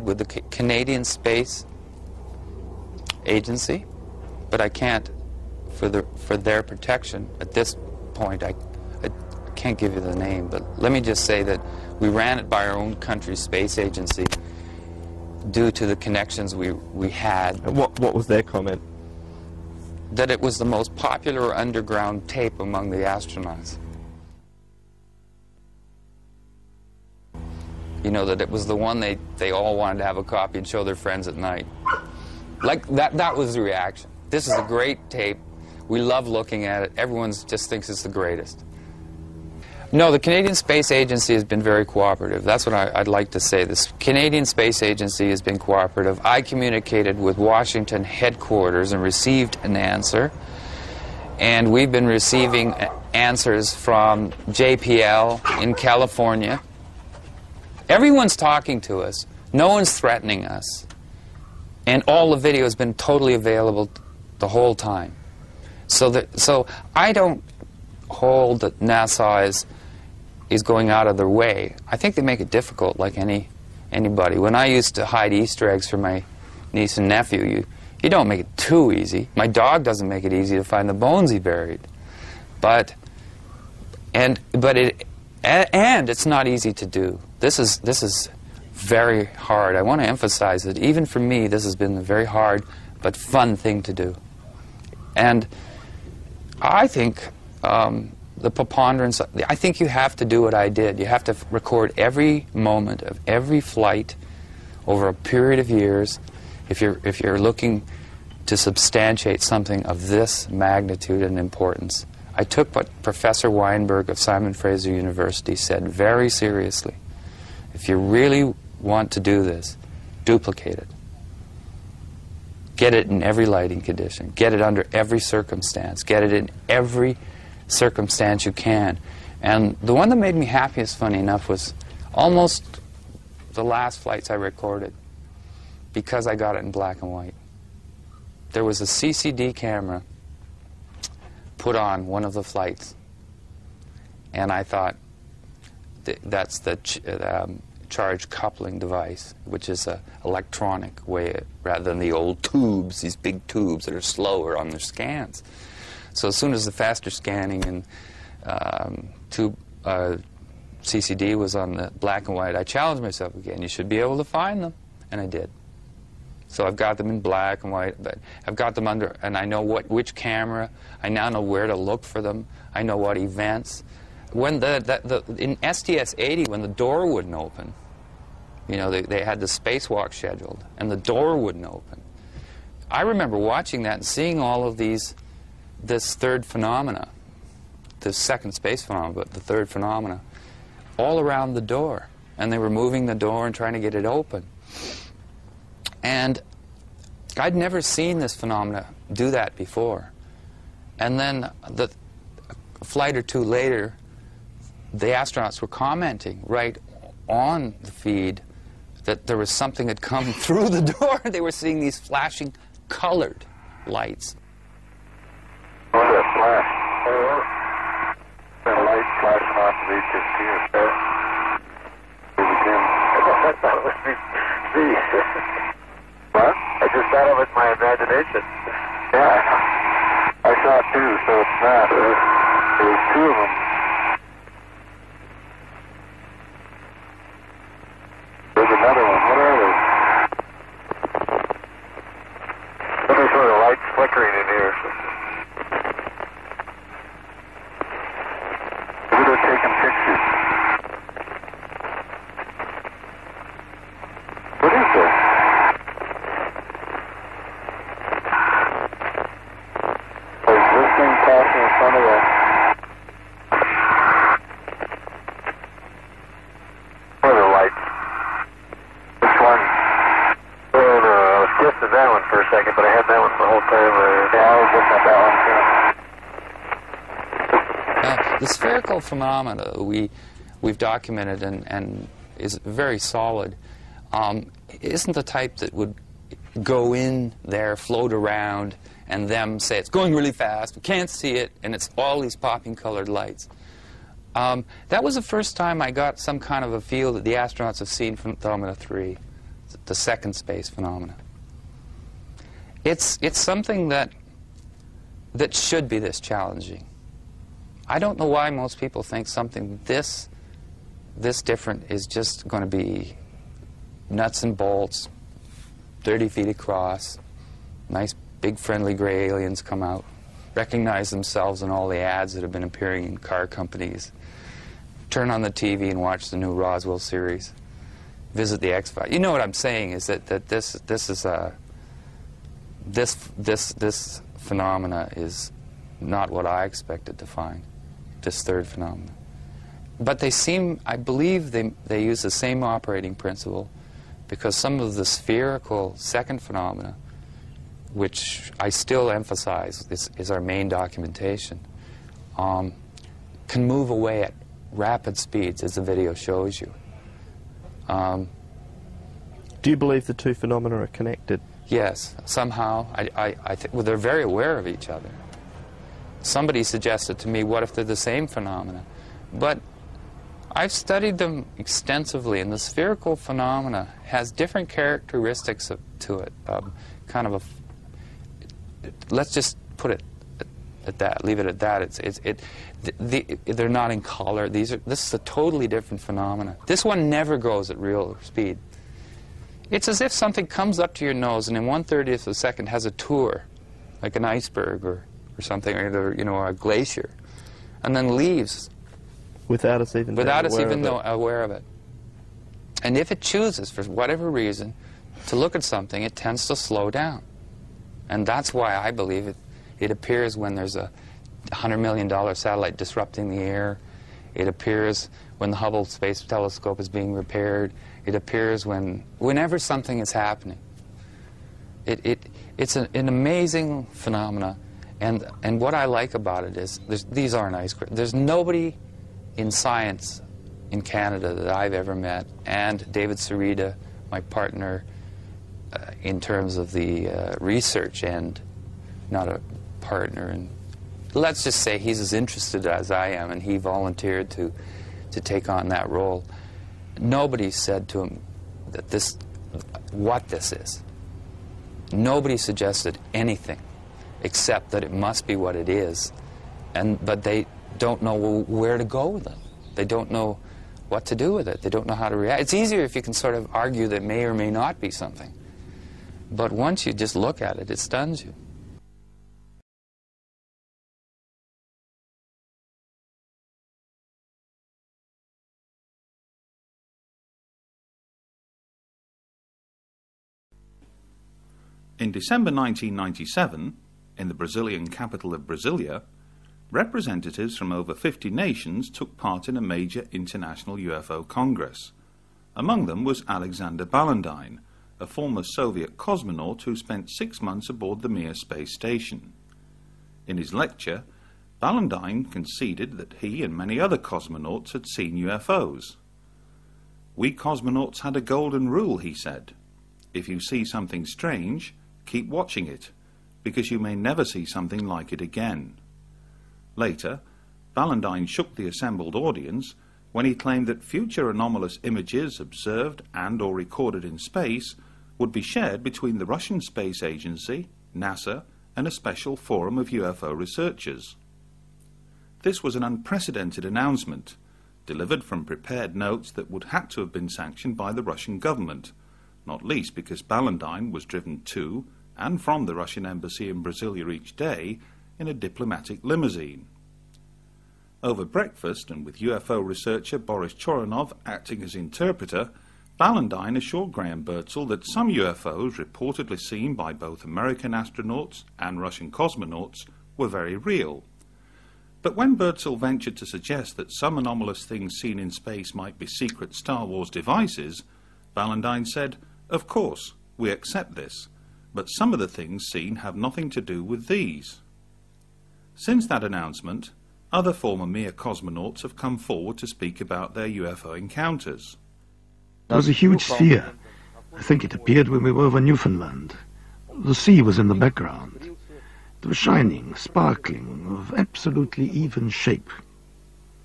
with the Canadian Space Agency, but I can't, for their protection at this point, I can't give you the name, but let me just say that we ran it by our own country's space agency due to the connections we had. And what was their comment? That it was the most popular underground tape among the astronauts. You know, that it was the one they all wanted to have a copy and show their friends at night. Like, that was the reaction. This is a great tape. We love looking at it. Everyone just thinks it's the greatest. No, the Canadian Space Agency has been very cooperative. That's what I'd like to say. The Canadian Space Agency has been cooperative. I communicated with Washington headquarters and received an answer. And we've been receiving answers from JPL in California. Everyone's talking to us. No one's threatening us. And all the video has been totally available the whole time. So I don't hold that NASA is going out of their way. I think they make it difficult, like anybody. When I used to hide Easter eggs for my niece and nephew, you don't make it too easy. My dog doesn't make it easy to find the bones he buried. And it's not easy to do. This is very hard. I want to emphasize that even for me, this has been a very hard but fun thing to do. And I think the preponderance, I think you have to do what I did. You have to record every moment of every flight over a period of years if you're looking to substantiate something of this magnitude and importance. I took what Professor Weinberg of Simon Fraser University said very seriously. If you really want to do this, duplicate it. Get it in every lighting condition. Get it under every circumstance. Get it in every circumstance you can. And the one that made me happiest, funny enough, was almost the last flights I recorded, because I got it in black and white. There was a CCD camera put on one of the flights, and I thought that's the charge coupling device, which is an electronic way, rather than the old tubes, these big tubes that are slower on their scans. So as soon as the faster scanning and tube CCD was on the black and white, I challenged myself again. You should be able to find them, and I did. So I've got them in black and white, but I've got them under, and I know which camera. I now know where to look for them. I know what events. When in STS-80, when the door wouldn't open, you know, they had the spacewalk scheduled, and the door wouldn't open. I remember watching that and seeing all of this third phenomena, the second space phenomena, but the third phenomena, all around the door. And they were moving the door and trying to get it open. And I'd never seen this phenomena do that before. And then a flight or two later, the astronauts were commenting right on the feed that there was something had come through the door. They were seeing these flashing colored lights. What's that flash? That light flashing off of HST there. I thought it was me. What? I just thought of it in my imagination. Yeah, I saw it too, so it's not. There was two of them. There's another one. What are they? Some sort of lights flickering in here. Maybe they're taking pictures. What is this? Is this thing passing in front of us? What are the lights? Which one? Oh, no, I was guessing that one for a second, but I had that one the whole time. Yeah, I was looking at that one too. The spherical phenomena we've documented and is very solid. Isn't the type that would go in there, float around, and them say it's going really fast, we can't see it, and it's all these popping colored lights. That was the first time I got some kind of a feel that the astronauts have seen from Phenomena 3. the second space phenomena. It's something that should be this challenging. I don't know why most people think something this different is just going to be nuts and bolts, 30 feet across, nice big friendly gray aliens come out, recognize themselves in all the ads that have been appearing in car companies, turn on the TV and watch the new Roswell series, visit the X-Files. You know what I'm saying is that this phenomena is not what I expected to find, this third phenomena. But they seem, I believe they use the same operating principle, because some of the spherical second phenomena, which I still emphasize is our main documentation, can move away at rapid speeds, as the video shows you. Do you believe the two phenomena are connected? Yes, somehow. I think, well, they're very aware of each other. Somebody suggested to me, what if they're the same phenomena? But I've studied them extensively, and the spherical phenomena has different characteristics to it. Kind of let's just put it at that, leave it at that. They're not in color. This is a totally different phenomena. This one never goes at real speed. It's as if something comes up to your nose and in 1/30th of a second has a tour, like an iceberg or something, or you know, a glacier, and then leaves without us even aware of it. And if it chooses, for whatever reason, to look at something, it tends to slow down. And that's why I believe it appears when there's a $100 million satellite disrupting the air. It appears when the Hubble Space Telescope is being repaired. It appears whenever something is happening. It's an amazing phenomena, and what I like about it is these aren't ice crystals. There's nobody in science in Canada that I've ever met, and David Sarita, my partner, in terms of the research end, not a partner, and let's just say he's as interested as I am, and he volunteered to take on that role. Nobody said to him that what this is. Nobody suggested anything except that it must be what it is, but they don't know where to go with it. They don't know what to do with it. They don't know how to react. It's easier if you can sort of argue that may or may not be something. But once you just look at it, it stuns you. In December 1997, in the Brazilian capital of Brasilia, representatives from over 50 nations took part in a major international UFO congress. Among them was Alexander Balandine, a former Soviet cosmonaut who spent 6 months aboard the Mir space station. In his lecture, Balandine conceded that he and many other cosmonauts had seen UFOs. "We cosmonauts had a golden rule," he said. "If you see something strange, keep watching it, because you may never see something like it again." Later, Balandine shook the assembled audience when he claimed that future anomalous images observed and/or recorded in space would be shared between the Russian Space Agency, NASA, and a special forum of UFO researchers. This was an unprecedented announcement, delivered from prepared notes that would have to have been sanctioned by the Russian government, not least because Balandine was driven to and from the Russian embassy in Brasilia each day in a diplomatic limousine. Over breakfast, and with UFO researcher Boris Choronov acting as interpreter, Balandine assured Graham Birdsall that some UFOs reportedly seen by both American astronauts and Russian cosmonauts were very real. But when Birdsall ventured to suggest that some anomalous things seen in space might be secret Star Wars devices, Balandine said, "Of course, we accept this, but some of the things seen have nothing to do with these." Since that announcement, other former Mir cosmonauts have come forward to speak about their UFO encounters. There was a huge sphere. I think it appeared when we were over Newfoundland. The sea was in the background. It was shining, sparkling, of absolutely even shape.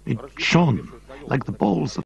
It shone like the balls of